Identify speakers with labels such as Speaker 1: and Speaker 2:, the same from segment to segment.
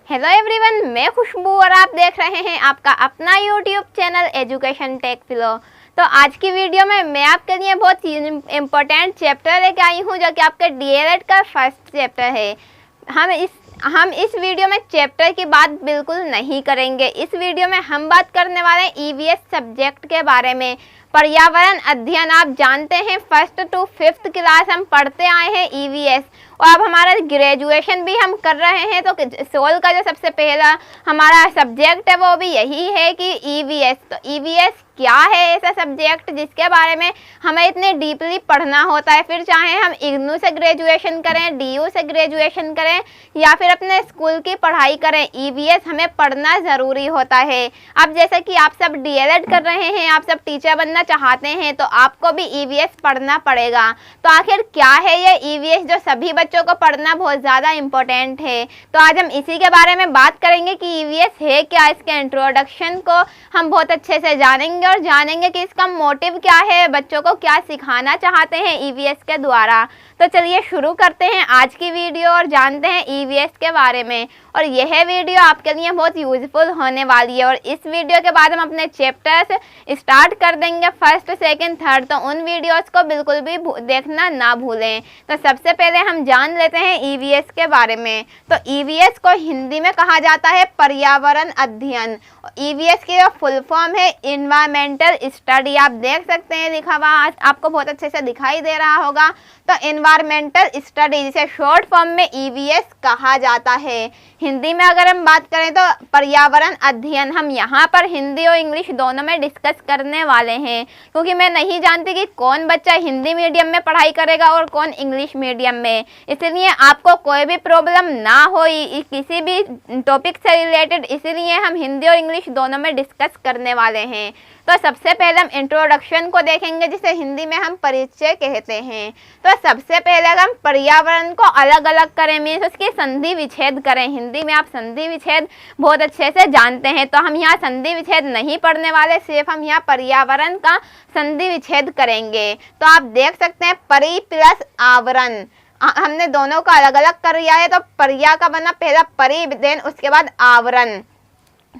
Speaker 1: Hello everyone, मैं खुशबू और आप देख रहे हैं आपका अपना यूट्यूब चैनल एजुकेशन टेक फिलो। तो आज की वीडियो में मैं आपके लिए बहुत इम्पोर्टेंट चैप्टर लेके आई हूँ जो कि आपके डीएलएड का फर्स्ट चैप्टर है। हम इस वीडियो में चैप्टर की बात बिल्कुल नहीं करेंगे। इस वीडियो में हम बात करने वाले हैं ईवीएस सब्जेक्ट के बारे में। पर्यावरण अध्ययन आप जानते हैं, 1st to 5th क्लास हम पढ़ते आए हैं ईवीएस, और अब हमारा ग्रेजुएशन भी हम कर रहे हैं। तो सोल का जो सबसे पहला हमारा सब्जेक्ट है वो भी यही है कि ईवीएस। तो ईवीएस क्या है ऐसा सब्जेक्ट जिसके बारे में हमें इतने डीपली पढ़ना होता है। फिर चाहे हम इग्नू से ग्रेजुएशन करें, डीयू से ग्रेजुएशन करें या फिर अपने स्कूल की पढ़ाई करें, ईवीएस हमें पढ़ना ज़रूरी होता है। अब जैसे कि आप सब डीएलएड कर रहे हैं, आप सब टीचर बनना चाहते हैं, तो आपको भी ईवीएस पढ़ना पड़ेगा। तो आखिर क्या है ये ईवीएस जो सभी बच्चों को पढ़ना बहुत ज़्यादा इम्पोर्टेंट है। तो आज हम इसी के बारे में बात करेंगे कि ईवीएस है क्या। इसके इंट्रोडक्शन को हम बहुत अच्छे से जानेंगे और जानेंगे कि इसका मोटिव क्या है, बच्चों को क्या सिखाना चाहते हैं ईवीएस के द्वारा। तो चलिए शुरू करते हैं आज की वीडियो और जानते हैं ईवीएस के बारे में। और यह वीडियो आपके लिए बहुत यूजफुल होने वाली है। और इस वीडियो के बाद हम अपने चैप्टर्स स्टार्ट कर देंगे 1st, 2nd, 3rd। तो उन वीडियोस को बिल्कुल भी देखना ना भूलें। तो सबसे पहले हम जान लेते हैं ईवीएस के बारे में। तो ईवीएस को हिंदी में कहा जाता है पर्यावरण अध्ययन। ईवीएस की जो फुल फॉर्म है इन्वायरमेंटल स्टडी। आप देख सकते हैं लिखा हुआ, आपको बहुत अच्छे से दिखाई दे रहा होगा। तो इन्वायरमेंटल स्टडी जिसे शॉर्ट फॉर्म में ईवीएस कहा जाता है। हिंदी में अगर हम बात करें तो पर्यावरण अध्ययन हम यहाँ पर हिंदी और इंग्लिश दोनों में डिस्कस करने वाले हैं, क्योंकि मैं नहीं जानती कि कौन बच्चा हिंदी मीडियम में पढ़ाई करेगा और कौन इंग्लिश मीडियम में। इसलिए आपको कोई भी प्रॉब्लम ना हो किसी भी टॉपिक से रिलेटेड, इसीलिए हम हिंदी और इंग्लिश दोनों में डिस्कस करने वाले हैं। तो सबसे पहले हम इंट्रोडक्शन को देखेंगे जिसे हिंदी में हम परिचय कहते हैं। तो सबसे पहले अगर हम पर्यावरण को अलग अलग करें, मीन्स उसकी संधि विच्छेद करें। हिंदी में आप संधि विच्छेद बहुत अच्छे से जानते हैं, तो हम यहाँ संधि विच्छेद नहीं पढ़ने वाले, सिर्फ हम यहाँ पर्यावरण का संधि विच्छेद करेंगे। तो आप देख सकते हैं परि प्लस आवरण, हमने दोनों को अलग अलग कर लिया है। तो पर्या का बना पहला परि, देन उसके बाद आवरण।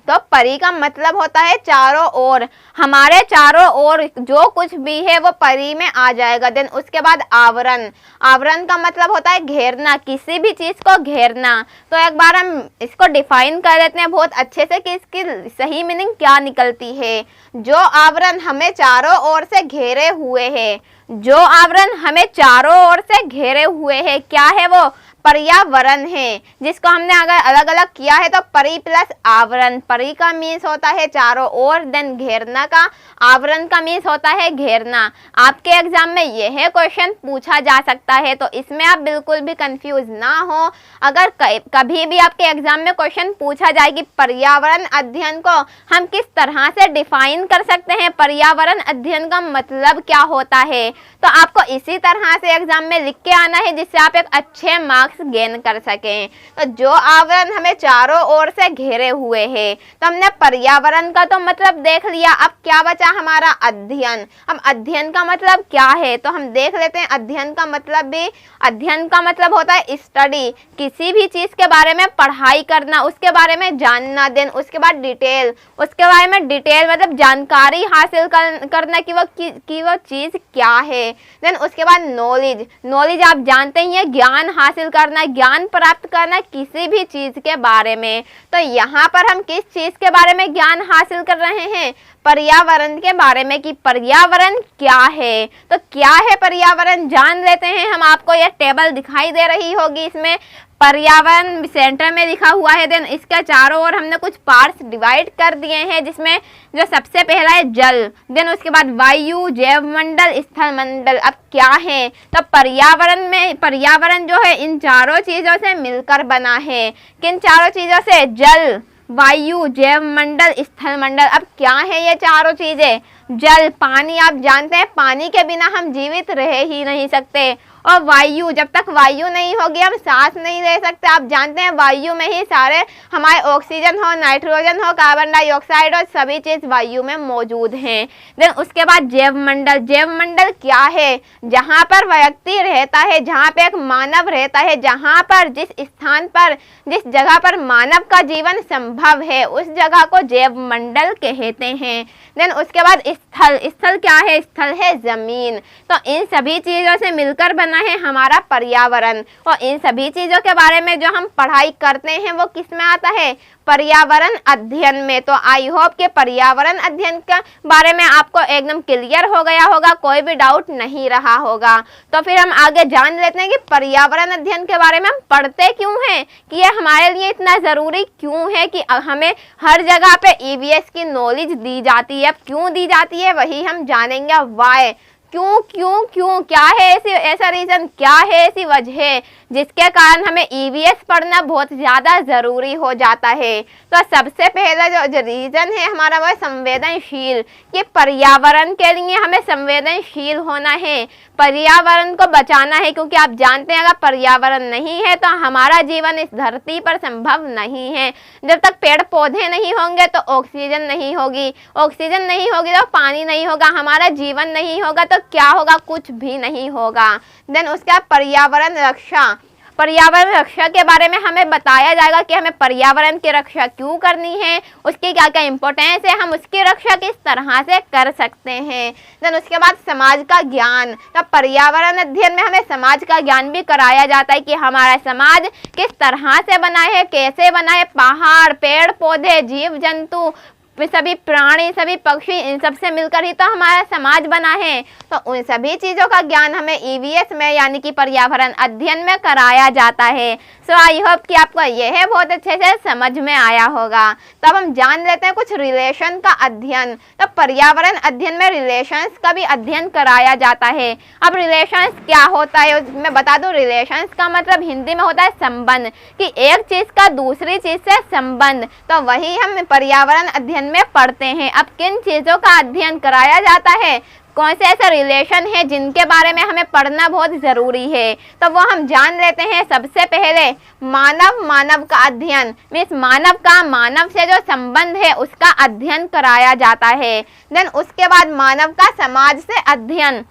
Speaker 1: तो परि का मतलब होता है चारों ओर, हमारे चारों ओर जो कुछ भी है वो परि में आ जाएगा। देन उसके बाद आवरण, आवरण का मतलब होता है घेरना, किसी भी चीज़ को घेरना। तो एक बार हम इसको डिफाइन कर लेते हैं बहुत अच्छे से कि इसकी सही मीनिंग क्या निकलती है। जो आवरण हमें चारों ओर से घेरे हुए है, जो आवरण हमें चारों ओर से घेरे हुए है, क्या है वो? पर्यावरण है। जिसको हमने अगर अलग अलग किया है तो परि प्लस आवरण, परि का मीन्स होता है चारों ओर, देन घेरना का, आवरण का मीन्स होता है घेरना। आपके एग्जाम में यह क्वेश्चन पूछा जा सकता है, तो इसमें आप बिल्कुल भी कंफ्यूज ना हो। अगर कभी भी आपके एग्जाम में क्वेश्चन पूछा जाए कि पर्यावरण अध्ययन को हम किस तरह से डिफाइन कर सकते हैं, पर्यावरण अध्ययन का मतलब क्या होता है, तो आपको इसी तरह से एग्जाम में लिख के आना है जिससे आप एक अच्छे मार्क्स गेन कर सकें। तो जो आवरण हमें चारों ओर से घेरे हुए हैं, तो हमने पर्यावरण का तो मतलब देख लिया। अब क्या बचा हमारा? अध्ययन। हम अध्ययन का मतलब क्या है तो हम देख लेते हैं। अध्ययन का मतलब भी, अध्ययन का मतलब होता है स्टडी, किसी भी चीज़ के बारे में पढ़ाई करना, उसके बारे में जानना। देन उसके बाद डिटेल, उसके बारे में डिटेल मतलब जानकारी हासिल करना कि वो चीज़ क्या है। देन उसके बाद नॉलेज, नॉलेज आप जानते ही हैं, ज्ञान हासिल करना, ज्ञान प्राप्त करना किसी भी चीज़ के बारे में। तो यहाँ पर हम किस चीज़ के बारे में ज्ञान हासिल कर रहे हैं? पर्यावरण के बारे में, कि पर्यावरण क्या है। तो क्या है पर्यावरण जान लेते हैं हम। आपको यह टेबल दिखाई दे रही होगी, इसमें पर्यावरण सेंटर में लिखा हुआ है। देन इसके चारों ओर हमने कुछ पार्ट्स डिवाइड कर दिए हैं, जिसमें जो सबसे पहला है जल, देन उसके बाद वायु, जैव मंडल, स्थल मंडल। अब क्या है तो पर्यावरण में, पर्यावरण जो है इन चारों चीज़ों से मिलकर बना है। किन चारों चीज़ों से? जल, वायु, जैव मंडल, स्थल मंडल। अब क्या है ये चारों चीज़ें? जल, पानी। आप जानते हैं पानी के बिना हम जीवित रह ही नहीं सकते, और वायु, जब तक वायु नहीं होगी हम सांस नहीं ले सकते। आप जानते हैं वायु में ही सारे हमारे ऑक्सीजन हो, नाइट्रोजन हो, कार्बन डाइऑक्साइड हो, सभी चीज वायु में मौजूद हैं। देन उसके बाद जैव मंडल। जैव मंडल क्या है? जहाँ पर व्यक्ति रहता है, जहाँ पे एक मानव रहता है, जहाँ पर जिस स्थान पर, जिस जगह पर मानव का जीवन संभव है, उस जगह को जैव मंडल कहते हैं। देन उसके बाद स्थल। स्थल क्या है? स्थल है जमीन। तो इन सभी चीजों से मिलकर बना है हमारा पर्यावरण, और इन सभी चीजों के बारे में जो हम पढ़ाई करते हैं वो किस में आता है? पर्यावरण अध्ययन में। तो आई होप के पर्यावरण अध्ययन के बारे में आपको एकदम क्लियर हो गया होगा, कोई भी डाउट नहीं रहा होगा। तो फिर हम आगे जान लेते हैं कि पर्यावरण अध्ययन के बारे में हम पढ़ते क्यों हैं, कि ये हमारे लिए इतना ज़रूरी क्यों है कि हमें हर जगह पे ईवीएस की नॉलेज दी जाती है। अब क्यों दी जाती है वही हम जानेंगे। वाई, क्यों क्यों क्यों, क्या है ऐसा रीज़न, क्या है ऐसी वजह जिसके कारण हमें ईवीएस पढ़ना बहुत ज़्यादा ज़रूरी हो जाता है। तो सबसे पहला जो रीज़न है हमारा वो है संवेदनशील, कि पर्यावरण के लिए हमें संवेदनशील होना है, पर्यावरण को बचाना है। क्योंकि आप जानते हैं अगर पर्यावरण नहीं है तो हमारा जीवन इस धरती पर संभव नहीं है। जब तक पेड़ पौधे नहीं होंगे तो ऑक्सीजन नहीं होगी, ऑक्सीजन नहीं होगी तो पानी नहीं होगा, हमारा जीवन नहीं होगा तो क्या होगा? कुछ भी नहीं होगा। देन उसके बाद पर्यावरण रक्षा। पर्यावरण रक्षा के बारे में हमें बताया जाएगा कि हमें पर्यावरण की रक्षा क्यों करनी है, उसकी क्या क्या इंपॉर्टेंस है, हम उसकी रक्षा किस तरह से कर सकते हैं। देन उसके बाद समाज का ज्ञान। तो पर्यावरण अध्ययन में हमें समाज का ज्ञान भी कराया जाता है कि हमारा समाज किस तरह से बना है, कैसे बना है, पहाड़, पेड़ पौधे, जीव जंतु, सभी प्राणी, सभी पक्षी, इन सब से मिलकर ही तो हमारा समाज बना है। तो उन सभी चीज़ों का ज्ञान हमें ईवीएस में यानी कि पर्यावरण अध्ययन में कराया जाता है। सो आई होप कि आपको यह बहुत अच्छे से समझ में आया होगा। तब हम जान लेते हैं कुछ रिलेशन का अध्ययन। तो पर्यावरण अध्ययन में रिलेशंस का भी अध्ययन कराया जाता है। अब रिलेशंस क्या होता है मैं बता दूं। रिलेशंस का मतलब हिंदी में होता है संबंध, कि एक चीज़ का दूसरी चीज़ से संबंध। तो वही हम पर्यावरण अध्ययन में पढ़ते हैं। अब किन चीज़ों का अध्ययन कराया जाता है, कौन से ऐसे रिलेशन है जिनके बारे में हमें पढ़ना बहुत ज़रूरी है, तो वो हम जान लेते हैं। सबसे पहले मानव का अध्ययन, मीन्स मानव से जो संबंध है उसका अध्ययन कराया जाता है। देन उसके बाद मानव का समाज से अध्ययन,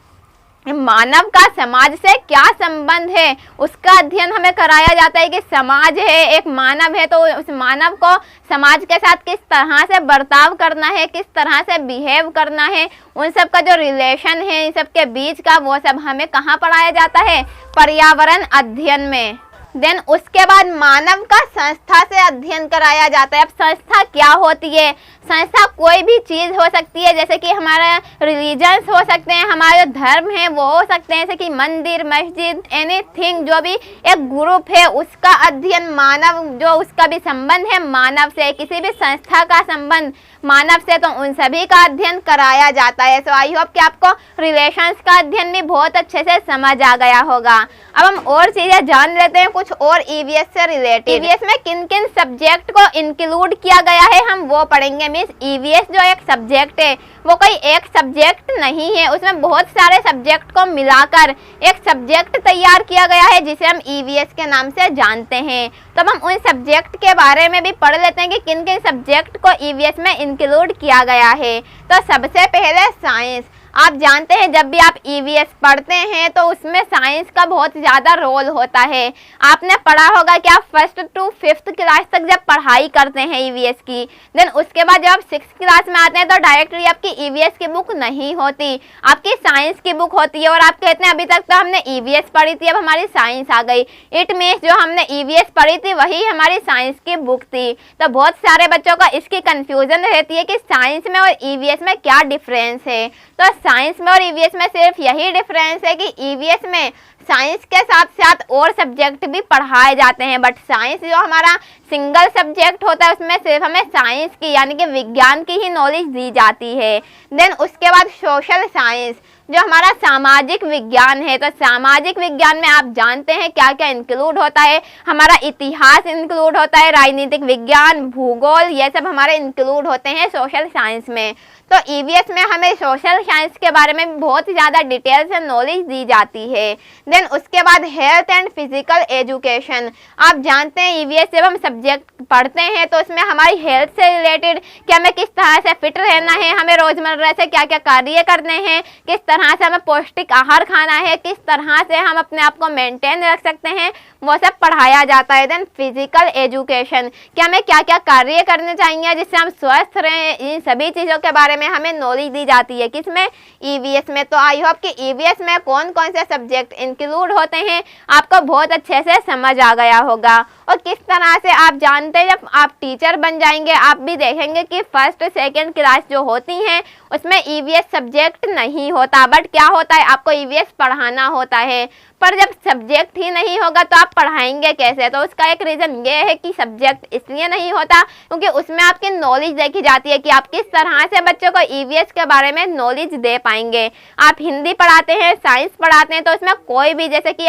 Speaker 1: मानव का समाज से क्या संबंध है उसका अध्ययन हमें कराया जाता है कि समाज है, एक मानव है तो उस मानव को समाज के साथ किस तरह से बर्ताव करना है, किस तरह से बिहेव करना है, उन सब का जो रिलेशन है इन सब के बीच का, वो सब हमें कहाँ पढ़ाया जाता है? पर्यावरण अध्ययन में। देन उसके बाद मानव का संस्था से अध्ययन कराया जाता है। अब संस्था क्या होती है? संस्था कोई भी चीज़ हो सकती है, जैसे कि हमारा रिलीजन्स हो सकते हैं, हमारे जो धर्म है वो हो सकते हैं, जैसे कि मंदिर, मस्जिद, एनीथिंग, जो भी एक ग्रुप है उसका अध्ययन मानव, जो उसका भी संबंध है मानव से, किसी भी संस्था का संबंध मानव से, तो उन सभी का अध्ययन कराया जाता है। सो आई होप कि आपको रिलेशंस का अध्ययन भी बहुत अच्छे से समझ आ गया होगा। अब हम और चीज़ें जान लेते हैं कुछ और ईवीएस से रिलेटेड। ईवीएस में किन किन सब्जेक्ट को इंक्लूड किया गया है हम वो पढ़ेंगे। मीन्स ईवीएस जो एक सब्जेक्ट है वो कोई एक सब्जेक्ट नहीं है, उसमें बहुत सारे सब्जेक्ट को मिलाकर एक सब्जेक्ट तैयार किया गया है जिसे हम ईवीएस के नाम से जानते हैं। तो अब हम उन सब्जेक्ट के बारे में भी पढ़ लेते हैं कि किन किन सब्जेक्ट को ईवीएस में इंक्लूड किया गया है। तो सबसे पहले साइंस। आप जानते हैं जब भी आप ईवीएस पढ़ते हैं तो उसमें साइंस का बहुत ज़्यादा रोल होता है। आपने पढ़ा होगा कि आप 1st to 5th क्लास तक जब पढ़ाई करते हैं ईवीएस की, देन उसके बाद जब आप 6th क्लास में आते हैं तो डायरेक्टली आपकी ईवीएस की बुक नहीं होती, आपकी साइंस की बुक होती है। और आप कहते हैं अभी तक तो हमने ईवीएस पढ़ी थी, अब हमारी साइंस आ गई। इट मीन्स जो हमने ईवीएस पढ़ी थी वही हमारी साइंस की बुक थी। तो बहुत सारे बच्चों का इसकी कन्फ्यूजन रहती है कि साइंस में और ईवीएस में क्या डिफरेंस है। तो साइंस में और ईवीएस में सिर्फ यही डिफरेंस है कि ईवीएस में साइंस के साथ साथ और सब्जेक्ट भी पढ़ाए जाते हैं, बट साइंस जो हमारा सिंगल सब्जेक्ट होता है उसमें सिर्फ हमें साइंस की यानी कि विज्ञान की ही नॉलेज दी जाती है। देन उसके बाद सोशल साइंस। जो हमारा सामाजिक विज्ञान है, तो सामाजिक विज्ञान में आप जानते हैं क्या क्या इंक्लूड होता है। हमारा इतिहास इंक्लूड होता है, राजनीतिक विज्ञान, भूगोल, ये सब हमारे इंक्लूड होते हैं सोशल साइंस में। तो ईवीएस में हमें सोशल साइंस के बारे में बहुत ज़्यादा डिटेल से नॉलेज दी जाती है। देन उसके बाद हेल्थ एंड फिजिकल एजुकेशन। आप जानते हैं ईवीएस जब हम सब्जेक्ट पढ़ते हैं तो उसमें हमारी हेल्थ से रिलेटेड कि हमें किस तरह से फिट रहना है, हमें रोज़मर्रा से क्या क्या कार्य करने हैं, किस तरह से हमें पौष्टिक आहार खाना है, किस तरह से हम अपने आप को मेंटेन रख सकते हैं, वो सब पढ़ाया जाता है। देन फिजिकल एजुकेशन कि हमें क्या क्या कार्य करने चाहिए जिससे हम स्वस्थ रहें, इन सभी चीज़ों के बारे में हमें नॉलेज दी जाती है। किसमें? ईवीएस में। तो आई होप कि ईवीएस में कौन कौन से सब्जेक्ट इंक्लूड होते हैं आपको बहुत अच्छे से समझ आ गया होगा। और किस तरह से आप जानते हैं जब आप टीचर बन जाएंगे आप भी देखेंगे कि फर्स्ट सेकेंड क्लास जो होती हैं उसमें ईवीएस सब्जेक्ट नहीं होता, बट क्या होता है आपको ईवीएस पढ़ाना होता है। पर जब सब्जेक्ट ही नहीं होगा तो आप पढ़ाएंगे कैसे? तो उसका एक रीज़न ये है कि सब्जेक्ट इसलिए नहीं होता क्योंकि उसमें आपकी नॉलेज देखी जाती है कि आप किस तरह से बच्चों को ईवीएस के बारे में नॉलेज दे पाएंगे। आप हिंदी पढ़ाते हैं, साइंस पढ़ाते हैं, तो उसमें कोई भी, जैसे कि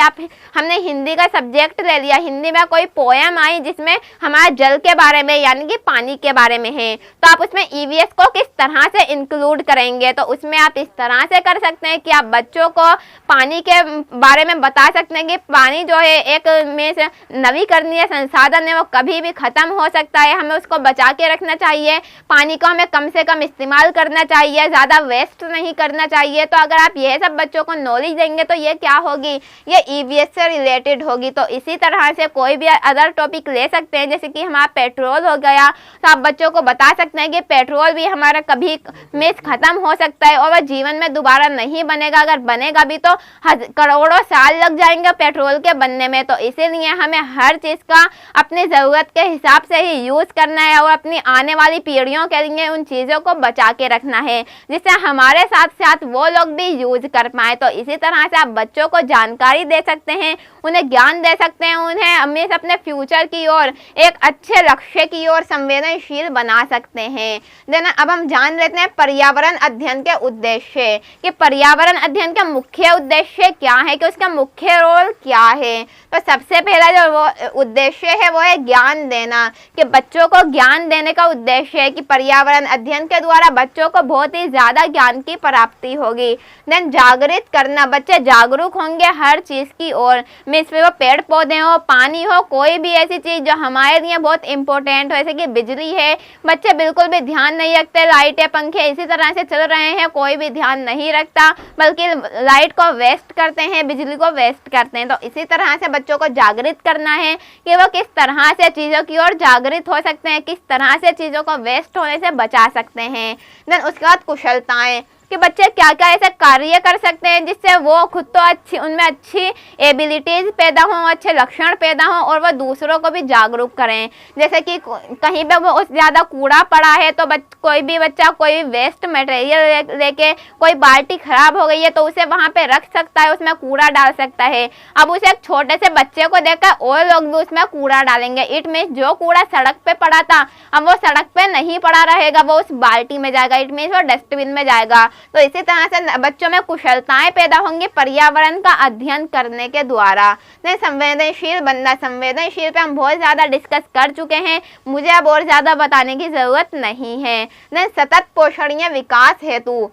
Speaker 1: हमने हिंदी का सब्जेक्ट ले लिया, हिंदी में कोई पोएम आई जिसमें हमारे जल के बारे में यानी कि पानी के बारे में है, तो आप उसमें ईवीएस को किस तरह से इंक्लूड करेंगे? तो उसमें आप इस तरह से कर सकते हैं कि आप बच्चों को पानी के बारे में बता सकते हैं कि पानी जो है एक में से नवीकरणीय संसाधन है, वो कभी भी खत्म हो सकता है, हमें उसको बचा के रखना चाहिए, पानी को हमें कम से कम इस्तेमाल करना चाहिए, ज़्यादा वेस्ट नहीं करना चाहिए। तो अगर आप ये सब बच्चों को नॉलेज देंगे तो ये क्या होगी? ये ईवीएस से रिलेटेड होगी। तो इसी तरह से कोई भी अदर टॉपिक ले सकते हैं, जैसे कि हमारा पेट्रोल हो गया, तो आप बच्चों को बता सकते हैं कि पेट्रोल भी हमारा कभी में ख़त्म हो सकता है और वह जीवन में दोबारा नहीं बनेगा, अगर बनेगा भी तो करोड़ों साल लग जाएंगे पेट्रोल के बनने में। तो इसीलिए हमें हर चीज़ का अपनी ज़रूरत के हिसाब से ही यूज़ करना है और अपनी आने वाली पीढ़ियों के लिए उन चीज़ों को बचा के रखना है जिससे हमारे साथ साथ वो लोग भी यूज़ कर पाए। तो इसी तरह से आप बच्चों को जानकारी दे सकते हैं, उन्हें ज्ञान दे सकते हैं, उन्हें हमेशा अपने फ्यूचर की ओर, एक अच्छे लक्ष्य की ओर संवेदनशील बना सकते हैं। देन अब हम जान लेते हैं पर्यावरण अध्ययन के उद्देश्य, कि पर्यावरण अध्ययन का मुख्य उद्देश्य क्या है, कि उसका मुख्य रोल क्या है। तो सबसे पहला जो वो उद्देश्य है वो है ज्ञान देना, कि बच्चों को ज्ञान देने का उद्देश्य है कि पर्यावरण अध्ययन के द्वारा बच्चों को बहुत ही ज़्यादा ज्ञान की प्राप्ति होगी। देन जागृत करना, बच्चे जागरूक होंगे हर चीज़ की ओर, मीन्स वो पेड़ पौधे हो, पानी हो, कोई भी ऐसी चीज़ जो हमारे लिए बहुत इंपॉर्टेंट हो, जैसे कि बिजली है, बच्चे बिल्कुल भी ध्यान नहीं रखते, लाइटें पंखे इसी तरह से चल रहे हैं, कोई भी ध्यान नहीं रखता, बल्कि लाइट को वेस्ट करते हैं, बिजली को वेस्ट करते हैं। तो इसी तरह से बच्चों को जागृत करना है कि वो किस तरह से चीज़ों की ओर जागृत हो सकते हैं, किस तरह से चीज़ों को वेस्ट होने से बचा सकते हैं। देन उसके बाद कुशलताएँ, कि बच्चे क्या क्या ऐसे कार्य कर सकते हैं जिससे वो खुद तो अच्छी, उनमें अच्छी एबिलिटीज़ पैदा हों, अच्छे लक्षण पैदा हों और वह दूसरों को भी जागरूक करें। जैसे कि कहीं पे वो ज़्यादा कूड़ा पड़ा है तो कोई भी बच्चा कोई वेस्ट मटेरियल लेके, कोई बाल्टी ख़राब हो गई है तो उसे वहाँ पे रख सकता है, उसमें कूड़ा डाल सकता है। अब उसे एक छोटे से बच्चे को देखकर और लोग भी उसमें कूड़ा डालेंगे। इट मीन्स जो कूड़ा सड़क पे पड़ा था अब वो सड़क पे नहीं पड़ा रहेगा, वो उस बाल्टी में जाएगा, इट मीन्स वो डस्टबिन में जाएगा। तो इसी तरह से बच्चों में कुशलताएं पैदा होंगी पर्यावरण का अध्ययन करने के द्वारा। संवेदनशील बनना, संवेदनशील पे हम बहुत ज़्यादा डिस्कस कर चुके हैं, मुझे अब और ज़्यादा बताने की ज़रूरत नहीं है। सतत पोषणीय विकास हेतु,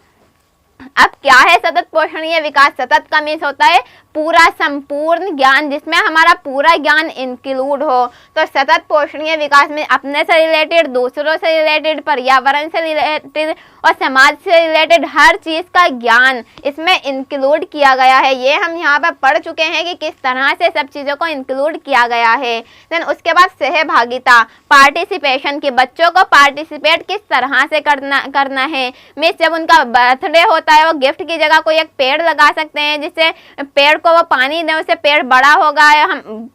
Speaker 1: अब क्या है सतत पोषणीय विकास? सतत का मीन्स होता है पूरा संपूर्ण ज्ञान, जिसमें हमारा पूरा ज्ञान इंक्लूड हो। तो सतत पोषणीय विकास में अपने से रिलेटेड, दूसरों से रिलेटेड, पर्यावरण से रिलेटेड और समाज से रिलेटेड हर चीज़ का ज्ञान इसमें इंक्लूड किया गया है। ये हम यहाँ पर पढ़ चुके हैं कि किस तरह से सब चीज़ों को इंक्लूड किया गया है। देन उसके बाद सहभागिता, पार्टिसिपेशन, की बच्चों को पार्टिसिपेट किस तरह से करना है। मीन्स जब उनका बर्थडे होता है वो गिफ्ट की जगह कोई एक पेड़ लगा सकते हैं, जिससे पेड़ को वो पानी दें, उससे पेड़ बड़ा होगा, हम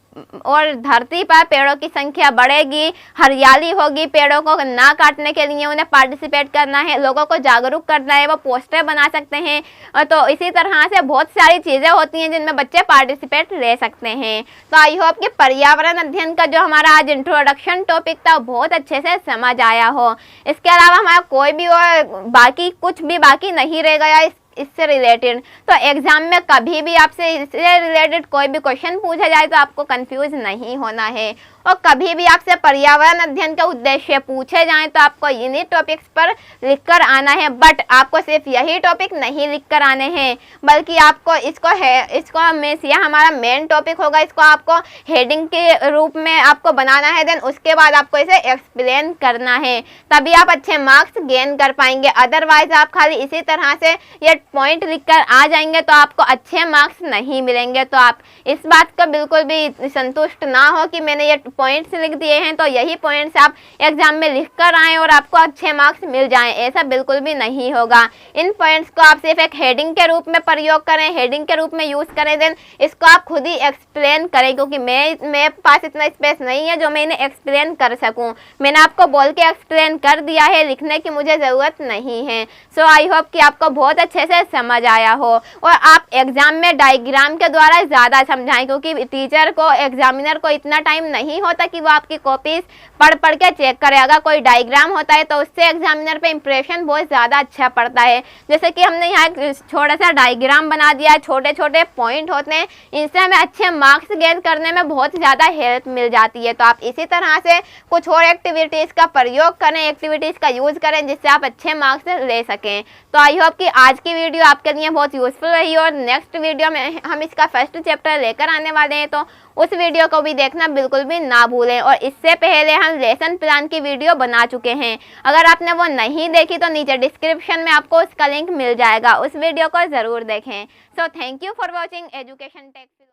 Speaker 1: और धरती पर पेड़ों की संख्या बढ़ेगी, हरियाली होगी। पेड़ों को ना काटने के लिए उन्हें पार्टिसिपेट करना है, लोगों को जागरूक करना है, वो पोस्टर बना सकते हैं। और तो इसी तरह से बहुत सारी चीज़ें होती हैं जिनमें बच्चे पार्टिसिपेट ले सकते हैं। तो आई होप कि पर्यावरण अध्ययन का जो हमारा आज इंट्रोडक्शन टॉपिक था वो बहुत अच्छे से समझ आया हो। इसके अलावा हमारा कोई भी और बाकी कुछ भी बाकी नहीं रह गया। इससे रिलेटेड। तो एग्जाम में कभी भी आपसे इससे रिलेटेड कोई भी क्वेश्चन पूछा जाए तो आपको कंफ्यूज नहीं होना है। और कभी भी आपसे पर्यावरण अध्ययन के उद्देश्य पूछे जाएं तो आपको इन्हीं टॉपिक्स पर लिखकर आना है। बट आपको सिर्फ यही टॉपिक नहीं लिखकर आने हैं, बल्कि आपको इसको में यह हमारा मेन टॉपिक होगा, इसको आपको हेडिंग के रूप में आपको बनाना है। देन उसके बाद आपको इसे एक्सप्लेन करना है, तभी आप अच्छे मार्क्स गेन कर पाएंगे। अदरवाइज आप खाली इसी तरह से ये पॉइंट लिखकर आ जाएंगे तो आपको अच्छे मार्क्स नहीं मिलेंगे। तो आप इस बात को बिल्कुल भी संतुष्ट ना हो कि मैंने ये पॉइंट्स लिख दिए हैं तो यही पॉइंट्स आप एग्जाम में लिख कर आएँ और आपको अच्छे मार्क्स मिल जाएं, ऐसा बिल्कुल भी नहीं होगा। इन पॉइंट्स को आप सिर्फ एक हेडिंग के रूप में प्रयोग करें, हेडिंग के रूप में यूज़ करें। देन इसको आप खुद ही एक्सप्लेन करें, क्योंकि मेरे पास इतना स्पेस नहीं है जो मैं इन्हें एक्सप्लेन कर सकूं। मैंने आपको बोल के एक्सप्लेन कर दिया है, लिखने की मुझे ज़रूरत नहीं है। सो आई होप कि आपको बहुत अच्छे से समझ आया हो और आप एग्जाम में डायग्राम के द्वारा ज़्यादा समझाएं, क्योंकि टीचर को, एग्जामिनर को इतना टाइम नहीं होता कि वो आपकी कॉपीज पढ़ के चेक करे। अगर कोई डायग्राम होता है तो उससे एग्जामिनर पे इंप्रेशन बहुत ज़्यादा अच्छा पड़ता है। जैसे कि हमने यहाँ छोटा सा डायग्राम बना दिया है, छोटे छोटे पॉइंट होते हैं, इनसे हमें अच्छे मार्क्स गेन करने में बहुत ज़्यादा हेल्प मिल जाती है। तो आप इसी तरह से कुछ और एक्टिविटीज़ का प्रयोग करें, एक्टिविटीज़ का यूज़ करें, जिससे आप अच्छे मार्क्स ले सकें। तो आई होप कि आज की वीडियो आपके लिए बहुत यूज़फुल रही और नेक्स्ट वीडियो में हम इसका फर्स्ट चैप्टर लेकर आने वाले हैं, तो उस वीडियो को भी देखना बिल्कुल भी ना भूलें। और इससे पहले हम लेसन प्लान की वीडियो बना चुके हैं, अगर आपने वो नहीं देखी तो नीचे डिस्क्रिप्शन में आपको उसका लिंक मिल जाएगा, उस वीडियो को ज़रूर देखें। So thank you for watching Education take.